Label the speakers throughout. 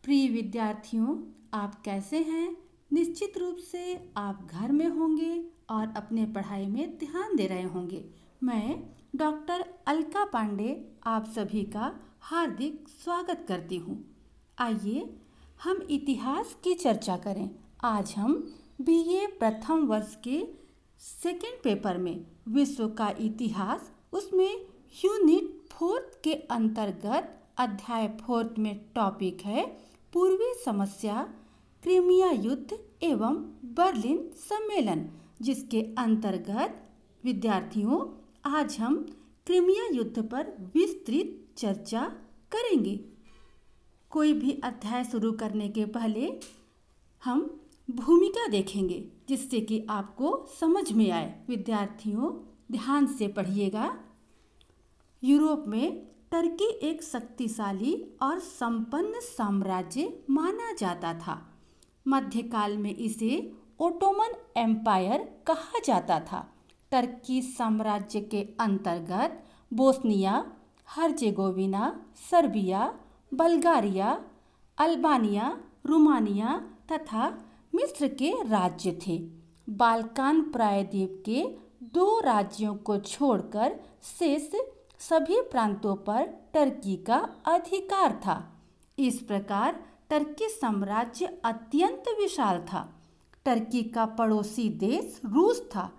Speaker 1: प्रिय विद्यार्थियों, आप कैसे हैं? निश्चित रूप से आप घर में होंगे और अपने पढ़ाई में ध्यान दे रहे होंगे। मैं डॉक्टर अलका पांडे आप सभी का हार्दिक स्वागत करती हूँ। आइए हम इतिहास की चर्चा करें। आज हम बीए प्रथम वर्ष के सेकेंड पेपर में विश्व का इतिहास, उसमें यूनिट 4 के अंतर्गत अध्याय 4 में टॉपिक है पूर्वी समस्या, क्रीमिया युद्ध एवं बर्लिन सम्मेलन, जिसके अंतर्गत विद्यार्थियों आज हम क्रीमिया युद्ध पर विस्तृत चर्चा करेंगे। कोई भी अध्याय शुरू करने के पहले हम भूमिका देखेंगे जिससे कि आपको समझ में आए। विद्यार्थियों ध्यान से पढ़िएगा। यूरोप में टर्की एक शक्तिशाली और संपन्न साम्राज्य माना जाता था। मध्यकाल में इसे ओटोमन एम्पायर कहा जाता था। टर्की साम्राज्य के अंतर्गत Bosnia, Herzegovina, Serbia, Bulgaria, Albania, Romania तथा मिस्र के राज्य थे। बाल्कान प्रायद्वीप के 2 राज्यों को छोड़कर शेष सभी प्रांतों पर टर्की का अधिकार था। इस प्रकार टर्की साम्राज्य अत्यंत विशाल था। टर्की का पड़ोसी देश रूस था।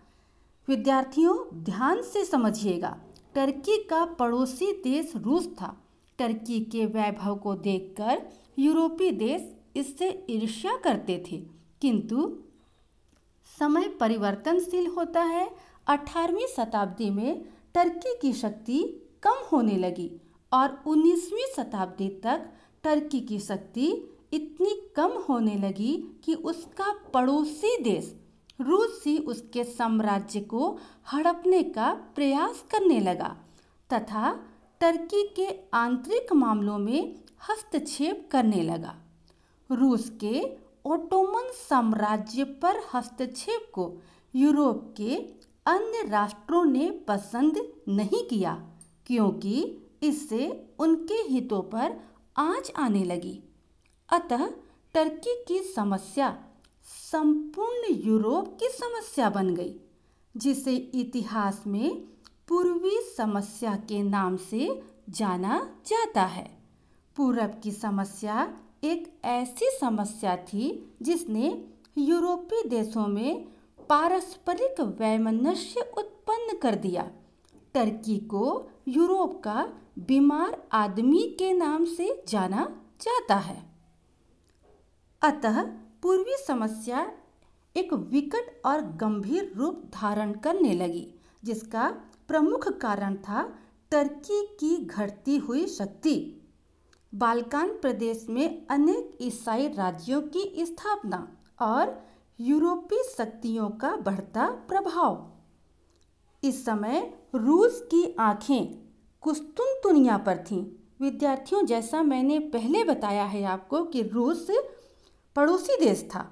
Speaker 1: विद्यार्थियों ध्यान से समझिएगा, टर्की का पड़ोसी देश रूस था। टर्की के वैभव को देखकर यूरोपीय देश इससे ईर्ष्या करते थे, किंतु समय परिवर्तनशील होता है। 18वीं शताब्दी में टर्की की शक्ति कम होने लगी और 19वीं शताब्दी तक टर्की की शक्ति इतनी कम होने लगी कि उसका पड़ोसी देश रूस ही उसके साम्राज्य को हड़पने का प्रयास करने लगा तथा टर्की के आंतरिक मामलों में हस्तक्षेप करने लगा। रूस के ओटोमन साम्राज्य पर हस्तक्षेप को यूरोप के अन्य राष्ट्रों ने पसंद नहीं किया, क्योंकि इससे उनके हितों पर आंच आने लगी। अतः टर्की की समस्या संपूर्ण यूरोप की समस्या बन गई, जिसे इतिहास में पूर्वी समस्या के नाम से जाना जाता है। पूरब की समस्या एक ऐसी समस्या थी जिसने यूरोपीय देशों में पारस्परिक वैमनस्य उत्पन्न कर दिया। टर्की को यूरोप का बीमार आदमी के नाम से जाना जाता है। अतः पूर्वी समस्या एक विकट और गंभीर रूप धारण करने लगी, जिसका प्रमुख कारण था टर्की की घटती हुई शक्ति। बाल्कान प्रदेश में अनेक ईसाई राज्यों की स्थापना और यूरोपीय शक्तियों का बढ़ता प्रभाव। इस समय रूस की आंखें कुस्तुनतुनिया पर थीं। विद्यार्थियों, जैसा मैंने पहले बताया है आपको कि रूस पड़ोसी देश था,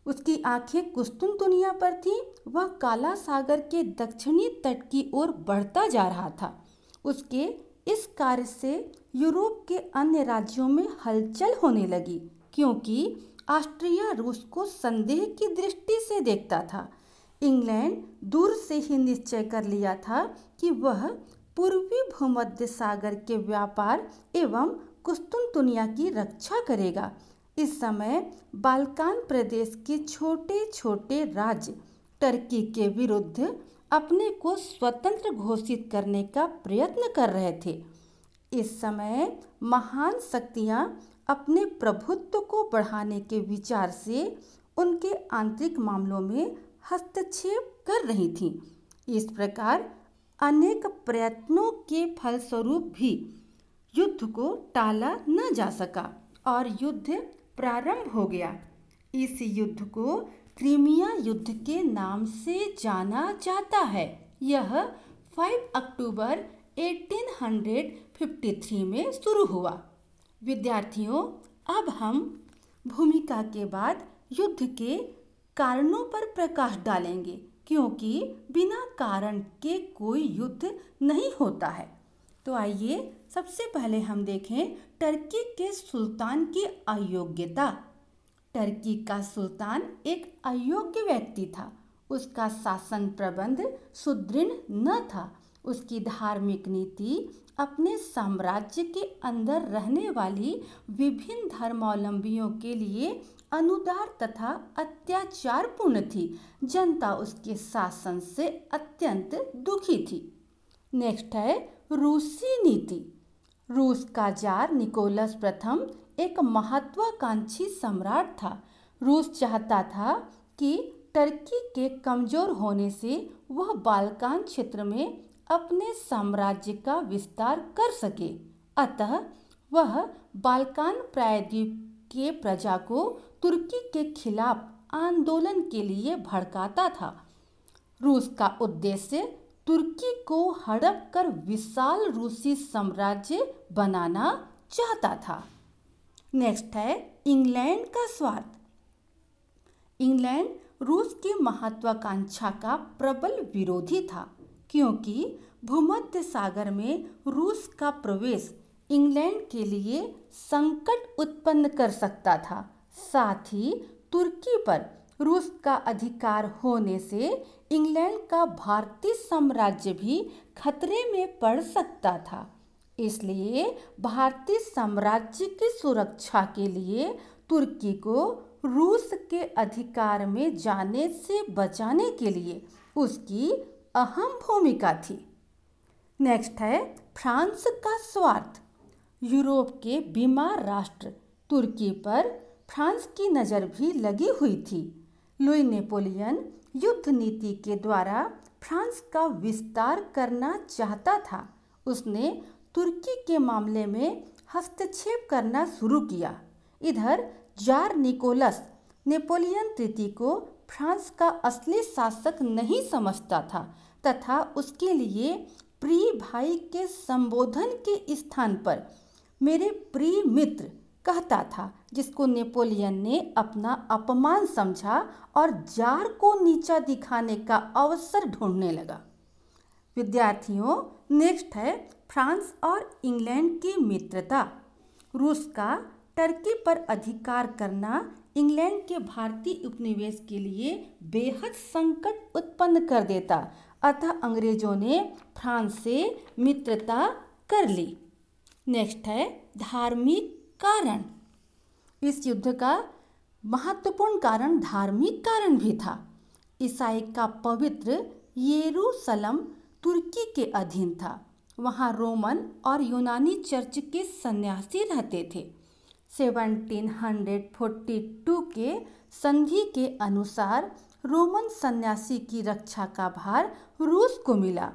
Speaker 1: उसकी आंखें कुस्तुनतुनिया पर थीं। वह काला सागर के दक्षिणी तट की ओर बढ़ता जा रहा था। उसके इस कार्य से यूरोप के अन्य राज्यों में हलचल होने लगी, क्योंकि ऑस्ट्रिया रूस को संदेह की दृष्टि से देखता था। इंग्लैंड दूर से ही निश्चय कर लिया था कि वह पूर्वी भूमध्य सागर के व्यापार एवं कुस्तुनतुनिया की रक्षा करेगा। इस समय बाल्कान प्रदेश के छोटे छोटे राज्य टर्की के विरुद्ध अपने को स्वतंत्र घोषित करने का प्रयत्न कर रहे थे। इस समय महान शक्तियां अपने प्रभुत्व को बढ़ाने के विचार से उनके आंतरिक मामलों में हस्तक्षेप कर रही थीं। इस प्रकार अनेक प्रयत्नों के फलस्वरूप भी युद्ध को टाला न जा सका और युद्ध प्रारंभ हो गया। इस युद्ध को क्रीमिया युद्ध के नाम से जाना जाता है। यह 5 अक्टूबर 1853 में शुरू हुआ। विद्यार्थियों, अब हम भूमिका के बाद युद्ध के कारणों पर प्रकाश डालेंगे, क्योंकि बिना कारण के कोई युद्ध नहीं होता है। तो आइए सबसे पहले हम देखें टर्की के सुल्तान की अयोग्यता। टर्की का सुल्तान एक अयोग्य व्यक्ति था। उसका शासन प्रबंध सुदृढ़ न था। उसकी धार्मिक नीति अपने साम्राज्य के अंदर रहने वाली विभिन्न धर्मावलंबियों के लिए अनुदार तथा अत्याचारपूर्ण थी। जनता उसके शासन से अत्यंत दुखी थी। नेक्स्ट है रूसी नीति। रूस का जार निकोलस प्रथम एक महत्वाकांक्षी सम्राट था। रूस चाहता था कि टर्की के कमजोर होने से वह बाल्कान क्षेत्र में अपने साम्राज्य का विस्तार कर सके। अतः वह बाल्कान प्रायद्वीप के प्रजा को तुर्की के खिलाफ आंदोलन के लिए भड़काता था। रूस का उद्देश्य तुर्की को हड़प कर विशाल रूसी साम्राज्य बनाना चाहता था। नेक्स्ट है इंग्लैंड का स्वार्थ। इंग्लैंड रूस की महत्वाकांक्षा का प्रबल विरोधी था, क्योंकि भूमध्य सागर में रूस का प्रवेश इंग्लैंड के लिए संकट उत्पन्न कर सकता था। साथ ही तुर्की पर रूस का अधिकार होने से इंग्लैंड का भारतीय साम्राज्य भी खतरे में पड़ सकता था। इसलिए भारतीय साम्राज्य की सुरक्षा के लिए तुर्की को रूस के अधिकार में जाने से बचाने के लिए उसकी अहम भूमिका थी। नेक्स्ट है फ्रांस का स्वार्थ। यूरोप के बीमार राष्ट्र तुर्की पर फ्रांस की नज़र भी लगी हुई थी। लुई नेपोलियन युद्ध नीति के द्वारा फ्रांस का विस्तार करना चाहता था। उसने तुर्की के मामले में हस्तक्षेप करना शुरू किया। इधर जार निकोलस नेपोलियन तृतीय को फ्रांस का असली शासक नहीं समझता था तथा उसके लिए प्रिय भाई के संबोधन के स्थान पर मेरे प्रिय मित्र कहता था, जिसको नेपोलियन ने अपना अपमान समझा और जार को नीचा दिखाने का अवसर ढूंढने लगा। विद्यार्थियों, नेक्स्ट है फ्रांस और इंग्लैंड की मित्रता। रूस का टर्की पर अधिकार करना इंग्लैंड के भारतीय उपनिवेश के लिए बेहद संकट उत्पन्न कर देता। अतः अंग्रेजों ने फ्रांस से मित्रता कर ली। नेक्स्ट है धार्मिक कारण। इस युद्ध का महत्वपूर्ण कारण धार्मिक कारण भी था। ईसाई का पवित्र यरूशलेम तुर्की के अधीन था। वहाँ रोमन और यूनानी चर्च के सन्यासी रहते थे। 1742 के संधि के अनुसार रोमन सन्यासी की रक्षा का भार रूस को मिला।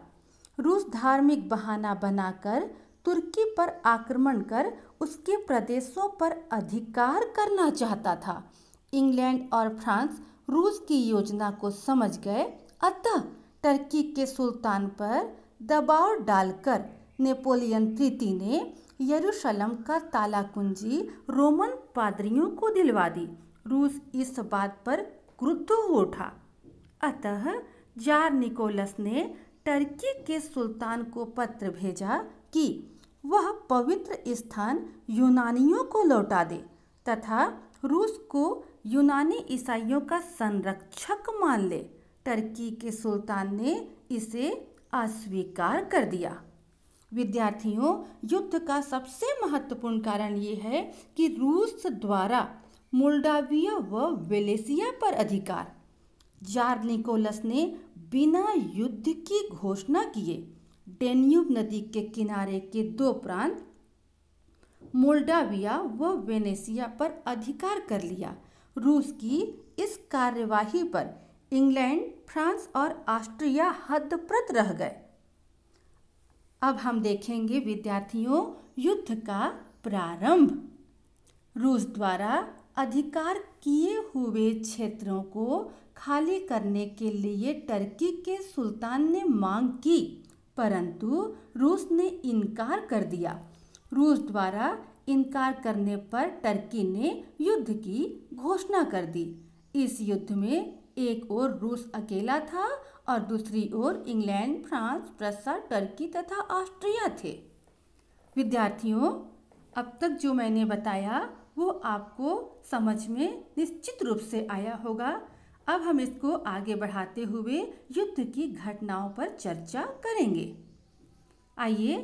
Speaker 1: रूस धार्मिक बहाना बनाकर तुर्की पर आक्रमण कर उसके प्रदेशों पर अधिकार करना चाहता था। इंग्लैंड और फ्रांस रूस की योजना को समझ गए। अतः टर्की के सुल्तान पर दबाव डालकर नेपोलियन तृतीय ने यरूशलेम का ताला कुंजी रोमन पादरियों को दिलवा दी। रूस इस बात पर क्रुद्ध हो उठा। अतः जार निकोलस ने टर्की के सुल्तान को पत्र भेजा कि वह पवित्र स्थान यूनानियों को लौटा दे तथा रूस को यूनानी ईसाइयों का संरक्षक मान ले। टर्की के सुल्तान ने इसे अस्वीकार कर दिया। विद्यार्थियों, युद्ध का सबसे महत्वपूर्ण कारण ये है कि रूस द्वारा मोल्डाविया व वेलेसिया पर अधिकार। जार निकोलस ने बिना युद्ध की घोषणा किए डेन्यूब नदी के किनारे के दो प्रांत मोल्डाविया व वेनेसिया पर अधिकार कर लिया। रूस की इस कार्यवाही पर इंग्लैंड, फ्रांस और ऑस्ट्रिया हतप्रभ रह गए। अब हम देखेंगे विद्यार्थियों युद्ध का प्रारंभ। रूस द्वारा अधिकार किए हुए क्षेत्रों को खाली करने के लिए टर्की के सुल्तान ने मांग की, परंतु रूस ने इनकार कर दिया। रूस द्वारा इनकार करने पर टर्की ने युद्ध की घोषणा कर दी। इस युद्ध में एक ओर रूस अकेला था और दूसरी ओर इंग्लैंड, फ्रांस, प्रसा, टर्की तथा ऑस्ट्रिया थे। विद्यार्थियों, अब तक जो मैंने बताया वो आपको समझ में निश्चित रूप से आया होगा। अब हम इसको आगे बढ़ाते हुए युद्ध की घटनाओं पर चर्चा करेंगे। आइए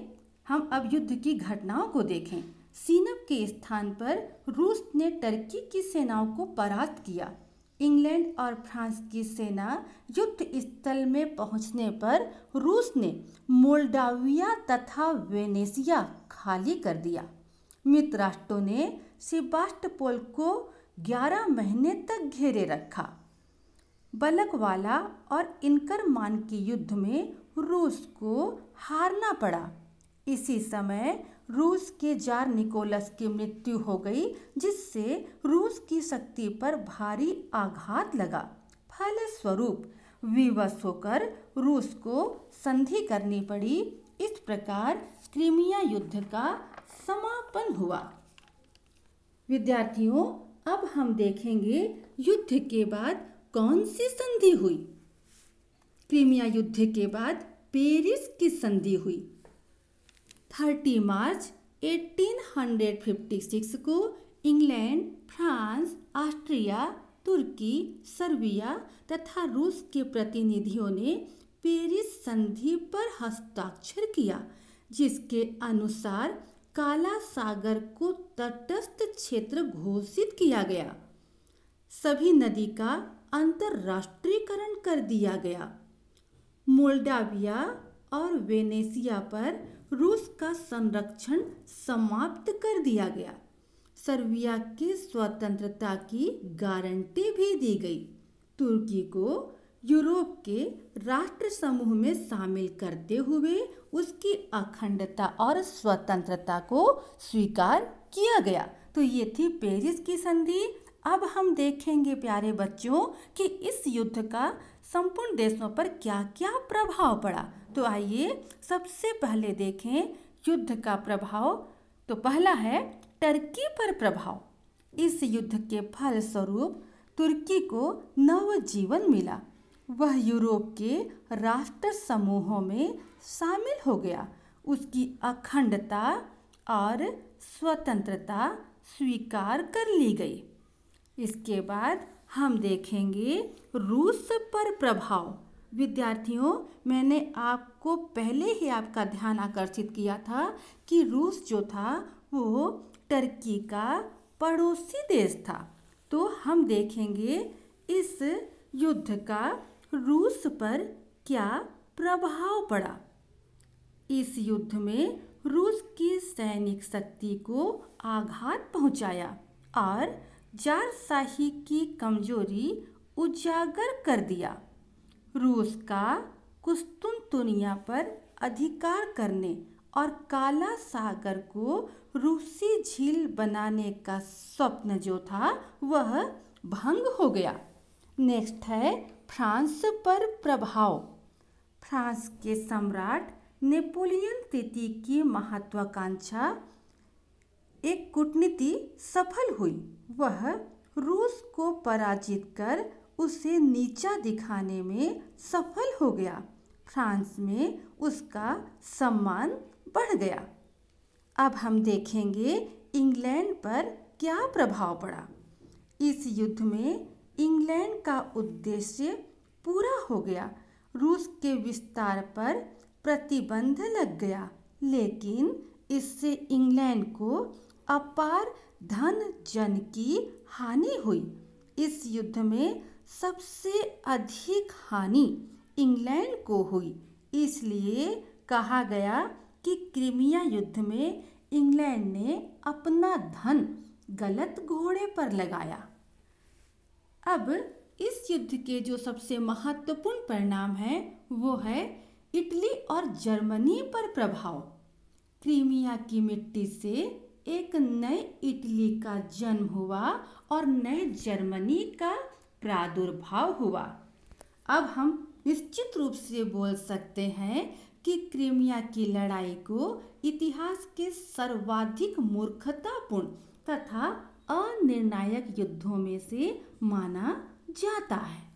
Speaker 1: हम अब युद्ध की घटनाओं को देखें। सीनप के स्थान पर रूस ने टर्की की सेनाओं को परास्त किया। इंग्लैंड और फ्रांस की सेना युद्ध स्थल में पहुंचने पर रूस ने मोल्डाविया तथा वेनेसिया खाली कर दिया। मित्र राष्ट्रों ने सेबास्टोपोल को 11 महीने तक घेरे रखा। बलकवाला और इनकरमान के युद्ध में रूस को हारना पड़ा। इसी समय रूस के जार निकोलस की मृत्यु हो गई, जिससे रूस की शक्ति पर भारी आघात लगा। फलस्वरूप विवश होकर रूस को संधि करनी पड़ी। इस प्रकार क्रीमिया युद्ध का समापन हुआ। विद्यार्थियों, अब हम देखेंगे युद्ध के बाद कौन सी संधि हुई। क्रीमिया युद्ध के बाद पेरिस की संधि हुई। 30 मार्च 1856 को इंग्लैंड, फ्रांस, ऑस्ट्रिया, तुर्की, सर्बिया तथा रूस के प्रतिनिधियों ने पेरिस संधि पर हस्ताक्षर किया, जिसके अनुसार काला सागर को तटस्थ क्षेत्र घोषित किया गया। सभी नदी का अंतर्राष्ट्रीयकरण कर दिया गया। मोल्डाविया और वेनेसिया पर रूस का संरक्षण समाप्त कर दिया गया। सर्बिया की स्वतंत्रता की गारंटी भी दी गई। तुर्की को यूरोप के राष्ट्र समूह में शामिल करते हुए उसकी अखंडता और स्वतंत्रता को स्वीकार किया गया। तो ये थी पेरिस की संधि। अब हम देखेंगे प्यारे बच्चों कि इस युद्ध का संपूर्ण देशों पर क्या क्या प्रभाव पड़ा। तो आइए सबसे पहले देखें युद्ध का प्रभाव। तो पहला है टर्की पर प्रभाव। इस युद्ध के फलस्वरूप तुर्की को नवजीवन मिला। वह यूरोप के राष्ट्र समूहों में शामिल हो गया। उसकी अखंडता और स्वतंत्रता स्वीकार कर ली गई। इसके बाद हम देखेंगे रूस पर प्रभाव। विद्यार्थियों, मैंने आपको पहले ही आपका ध्यान आकर्षित किया था कि रूस जो था वो टर्की का पड़ोसी देश था। तो हम देखेंगे इस युद्ध का रूस पर क्या प्रभाव पड़ा। इस युद्ध में रूस की सैनिक शक्ति को आघात पहुंचाया और ज़ारशाही की कमजोरी उजागर कर दिया। रूस का कुस्तुनतुनिया पर अधिकार करने और काला सागर को रूसी झील बनाने का स्वप्न जो था वह भंग हो गया। नेक्स्ट है फ्रांस पर प्रभाव। फ्रांस के सम्राट नेपोलियन तृतीय की महत्वाकांक्षा एक कूटनीति सफल हुई। वह रूस को पराजित कर उसे नीचा दिखाने में सफल हो गया। फ्रांस में उसका सम्मान बढ़ गया। अब हम देखेंगे इंग्लैंड पर क्या प्रभाव पड़ा। इस युद्ध में इंग्लैंड का उद्देश्य पूरा हो गया। रूस के विस्तार पर प्रतिबंध लग गया, लेकिन इससे इंग्लैंड को अपार धन जन की हानि हुई। इस युद्ध में सबसे अधिक हानि इंग्लैंड को हुई। इसलिए कहा गया कि क्रीमिया युद्ध में इंग्लैंड ने अपना धन गलत घोड़े पर लगाया। अब इस युद्ध के जो सबसे महत्वपूर्ण परिणाम है वो है इटली और जर्मनी पर प्रभाव। क्रीमिया की मिट्टी से एक नए इटली का जन्म हुआ और नए जर्मनी का प्रादुर्भाव हुआ। अब हम निश्चित रूप से बोल सकते हैं कि क्रीमिया की लड़ाई को इतिहास के सर्वाधिक मूर्खतापूर्ण तथा अनिर्णायक युद्धों में से माना जाता है।